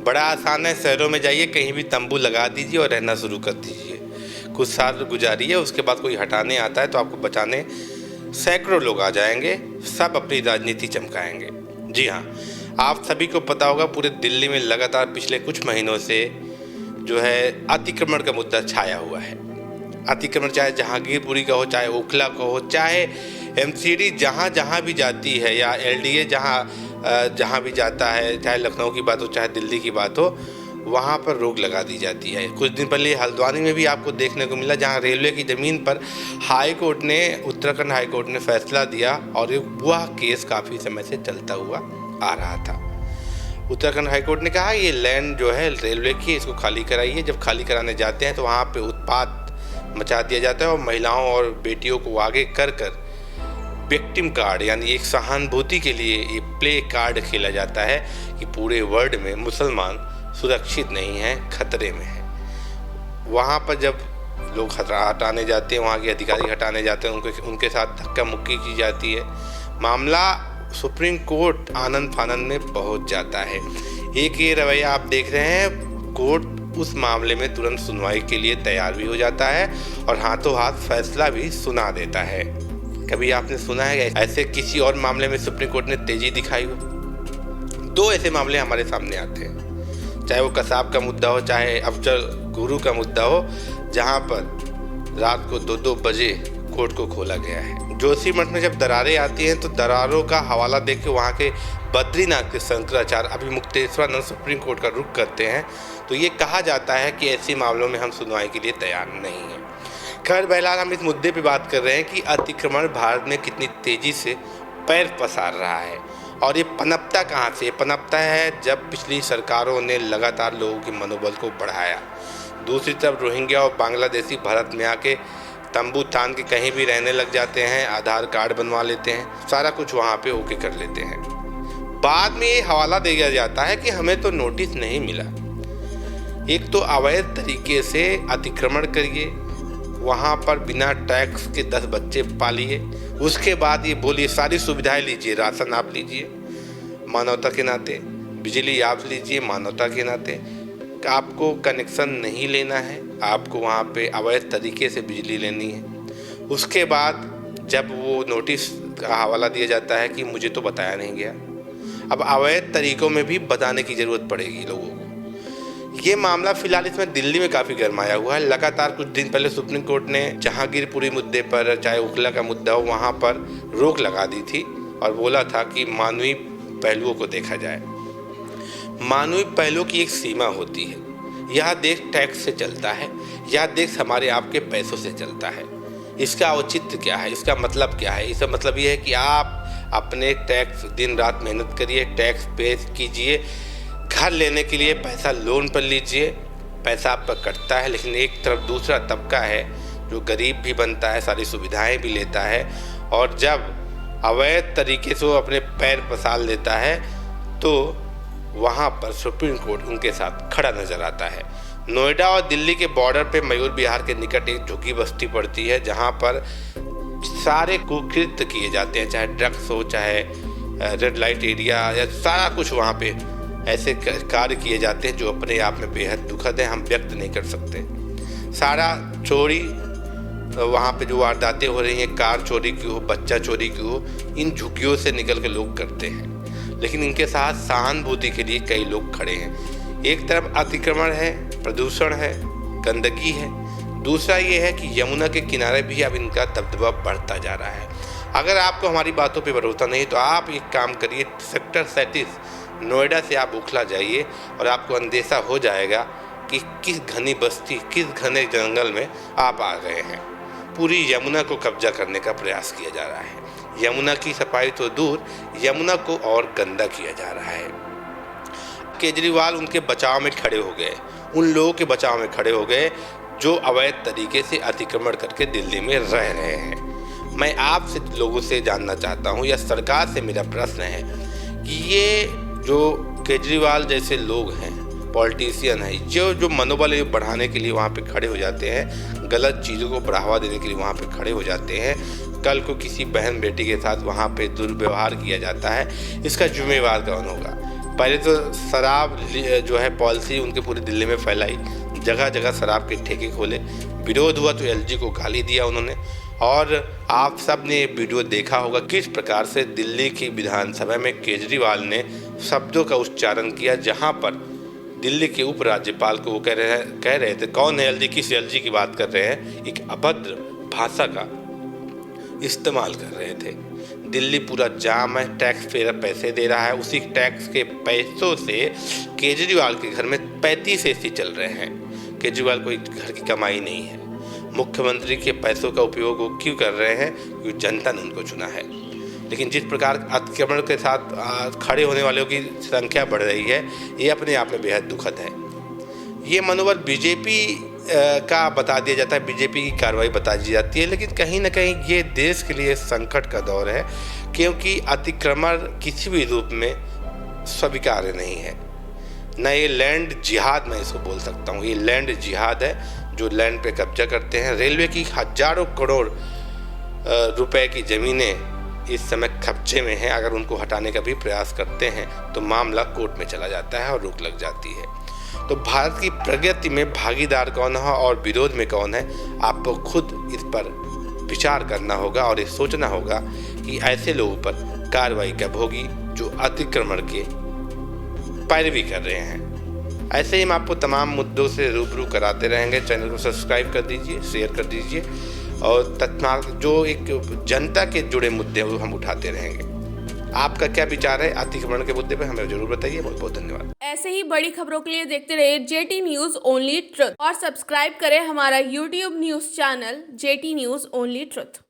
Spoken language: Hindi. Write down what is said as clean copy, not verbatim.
बड़ा आसान है, शहरों में जाइए, कहीं भी तंबू लगा दीजिए और रहना शुरू कर दीजिए। कुछ साल गुजारिए, उसके बाद कोई हटाने आता है तो आपको बचाने सैकड़ों लोग आ जाएंगे, सब अपनी राजनीति चमकाएंगे। जी हाँ, आप सभी को पता होगा पूरे दिल्ली में लगातार पिछले कुछ महीनों से जो है अतिक्रमण का मुद्दा छाया हुआ है। अतिक्रमण चाहे जहांगीरपुरी का हो, चाहे ओखला का हो, चाहे एमसीडी जहाँ भी जाती है, या एलडीए जहाँ भी जाता है, चाहे लखनऊ की बात हो चाहे दिल्ली की बात हो, वहाँ पर रोक लगा दी जाती है। कुछ दिन पहले हल्द्वानी में भी आपको देखने को मिला, जहाँ रेलवे की ज़मीन पर उत्तराखंड हाई कोर्ट ने फैसला दिया और वह केस काफ़ी समय से चलता हुआ आ रहा था। उत्तराखंड हाई कोर्ट ने कहा ये लैंड जो है रेलवे की, इसको खाली कराइए। जब खाली कराने जाते हैं तो वहाँ पे उत्पात मचा दिया जाता है और महिलाओं और बेटियों को आगे कर विक्टिम कार्ड, यानी एक सहानुभूति के लिए ये प्ले कार्ड खेला जाता है कि पूरे वर्ल्ड में मुसलमान सुरक्षित नहीं हैं, खतरे में हैं। वहाँ पर जब लोग हटाने जाते हैं, वहाँ के अधिकारी हटाने जाते हैं, उनके साथ धक्का मुक्की की जाती है। मामला सुप्रीम कोर्ट आनंद फानंद में पहुँच जाता है। एक ये रवैया आप देख रहे हैं, कोर्ट उस मामले में तुरंत सुनवाई के लिए तैयार भी हो जाता है और हाथों हाथ फैसला भी सुना देता है। कभी आपने सुना है ऐसे किसी और मामले में सुप्रीम कोर्ट ने तेजी दिखाई हो? 2 ऐसे मामले हमारे सामने आते हैं, चाहे वो कसाब का मुद्दा हो, चाहे अफजल गुरु का मुद्दा हो, जहां पर रात को 2-2 बजे कोर्ट को खोला गया है। जोशीमठ में जब दरारें आती हैं तो दरारों का हवाला देख के वहाँ के बद्रीनाथ के शंकराचार्य अभिमुक्तेश्वरानंद सुप्रीम कोर्ट का रुख करते हैं, तो ये कहा जाता है कि ऐसे मामलों में हम सुनवाई के लिए तैयार नहीं हैं। खैर बहरहाल हम इस मुद्दे पे बात कर रहे हैं कि अतिक्रमण भारत में कितनी तेज़ी से पैर पसार रहा है और ये पनपता कहाँ से? पनपता है जब पिछली सरकारों ने लगातार लोगों के मनोबल को बढ़ाया। दूसरी तरफ रोहिंग्या और बांग्लादेशी भारत में आके तंबू तान के कहीं भी रहने लग जाते हैं, आधार कार्ड बनवा लेते हैं, सारा कुछ वहाँ पे ओके कर लेते हैं। बाद में ये हवाला दिया जाता है कि हमें तो नोटिस नहीं मिला। एक तो अवैध तरीके से अतिक्रमण करिए, वहाँ पर बिना टैक्स के 10 बच्चे पालिए, उसके बाद ये बोलिए सारी सुविधाएं लीजिए, राशन आप लीजिए मानवता के नाते, बिजली आप लीजिए मानवता के नाते, आपको कनेक्शन नहीं लेना है, आपको वहाँ पे अवैध तरीके से बिजली लेनी है। उसके बाद जब वो नोटिस का हवाला दिया जाता है कि मुझे तो बताया नहीं गया, अब अवैध तरीकों में भी बताने की ज़रूरत पड़ेगी लोगों को। ये मामला फिलहाल इसमें दिल्ली में काफ़ी गरमाया हुआ है। लगातार कुछ दिन पहले सुप्रीम कोर्ट ने जहांगीरपुरी मुद्दे पर, चाहे ओखला का मुद्दा हो, वहाँ पर रोक लगा दी थी और बोला था कि मानवीय पहलुओं को देखा जाए। मानवीय पहलुओं की एक सीमा होती है। यह देश टैक्स से चलता है, यह देश हमारे आपके पैसों से चलता है। इसका औचित्य क्या है? इसका मतलब क्या है? इसका मतलब ये है कि आप अपने टैक्स दिन रात मेहनत करिए, टैक्स पे कीजिए, घर लेने के लिए पैसा लोन पर लीजिए, पैसा आप पर कटता है, लेकिन एक तरफ दूसरा तबका है जो गरीब भी बनता है, सारी सुविधाएं भी लेता है, और जब अवैध तरीके से वो अपने पैर पसार लेता है तो वहाँ पर सुप्रीम कोर्ट उनके साथ खड़ा नज़र आता है। नोएडा और दिल्ली के बॉर्डर पे मयूर विहार के निकट एक झुग्गी बस्ती पड़ती है, जहाँ पर सारे कुकृत्य किए जाते हैं, चाहे ड्रग्स हो, चाहे रेड लाइट एरिया, या सारा कुछ वहाँ पे ऐसे कार्य किए जाते हैं जो अपने आप में बेहद दुखद है, हम व्यक्त नहीं कर सकते। सारा चोरी वहाँ पे जो वारदातें हो रही हैं, कार चोरी की हो, बच्चा चोरी की हो, इन झुग्गियों से निकल के लोग करते हैं, लेकिन इनके साथ सहानुभूति के लिए कई लोग खड़े हैं। एक तरफ अतिक्रमण है, प्रदूषण है, गंदगी है, दूसरा ये है कि यमुना के किनारे भी अब इनका दबदबा बढ़ता जा रहा है। अगर आपको हमारी बातों पे भरोसा नहीं तो आप एक काम करिए, सेक्टर 37 नोएडा से आप ओखला जाइए और आपको अंदेशा हो जाएगा कि किस घनी बस्ती, किस घने जंगल में आप आ गए हैं। पूरी यमुना को कब्जा करने का प्रयास किया जा रहा है। यमुना की सफाई तो दूर, यमुना को और गंदा किया जा रहा है। केजरीवाल उनके बचाव में खड़े हो गए, उन लोगों के बचाव में खड़े हो गए जो अवैध तरीके से अतिक्रमण करके दिल्ली में रह रहे हैं। मैं आपसे लोगों से जानना चाहता हूं, या सरकार से मेरा प्रश्न है कि ये जो केजरीवाल जैसे लोग हैं, पॉलिटिशियन हैं, जो मनोबल बढ़ाने के लिए वहाँ पे खड़े हो जाते हैं, गलत चीज़ों को बढ़ावा देने के लिए वहाँ पे खड़े हो जाते हैं, कल को किसी बहन बेटी के साथ वहाँ पे दुर्व्यवहार किया जाता है, इसका जिम्मेवार कौन होगा? पहले तो शराब जो है पॉलिसी उनके पूरी दिल्ली में फैलाई, जगह जगह शराब के ठेके खोले, विरोध हुआ तो एलजी को गाली दिया उन्होंने। और आप सब ने ये वीडियो देखा होगा किस प्रकार से दिल्ली की विधानसभा में केजरीवाल ने शब्दों का उच्चारण किया, जहां पर दिल्ली के उपराज्यपाल को वो कह रहे थे कौन है एलजी, किस एलजी की बात कर रहे हैं, एक अभद्र भाषा का इस्तेमाल कर रहे थे। दिल्ली पूरा जाम है, टैक्स पेयर पैसे दे रहा है, उसी टैक्स के पैसों से केजरीवाल के घर में 35 एसी चल रहे हैं। केजरीवाल कोई घर की कमाई नहीं है। मुख्यमंत्री के पैसों का उपयोग वो क्यों कर रहे हैं? क्योंकि जनता ने उनको चुना है। लेकिन जिस प्रकार अतिक्रमण के साथ खड़े होने वालों की संख्या बढ़ रही है, ये अपने आप में बेहद दुखद है। ये मनोबल बीजेपी का बता दिया जाता है, बीजेपी की कार्रवाई बता दी जाती है, लेकिन कहीं ना कहीं ये देश के लिए संकट का दौर है, क्योंकि अतिक्रमण किसी भी रूप में स्वीकार्य नहीं है। न ये लैंड जिहाद मैं इसको बोल सकता हूँ, ये लैंड जिहाद है जो लैंड पे कब्जा करते हैं। रेलवे की हजारों करोड़ रुपए की ज़मीनें इस समय कब्जे में हैं। अगर उनको हटाने का भी प्रयास करते हैं तो मामला कोर्ट में चला जाता है और रोक लग जाती है। तो भारत की प्रगति में भागीदार कौन है और विरोध में कौन है, आपको खुद इस पर विचार करना होगा और ये सोचना होगा कि ऐसे लोगों पर कार्रवाई कब होगी जो अतिक्रमण के पैरवी कर रहे हैं। ऐसे ही हम आपको तमाम मुद्दों से रूबरू कराते रहेंगे। चैनल को सब्सक्राइब कर दीजिए, शेयर कर दीजिए और तत्काल जो एक जनता के जुड़े मुद्दे हैं वो हम उठाते रहेंगे। आपका क्या विचार है अतिक्रमण के मुद्दे पे, हमें जरूर बताइए। बहुत बहुत धन्यवाद। ऐसे ही बड़ी खबरों के लिए देखते रहिए जेटी न्यूज ओनली ट्रुथ और सब्सक्राइब करें हमारा YouTube news channel jetty news only truth.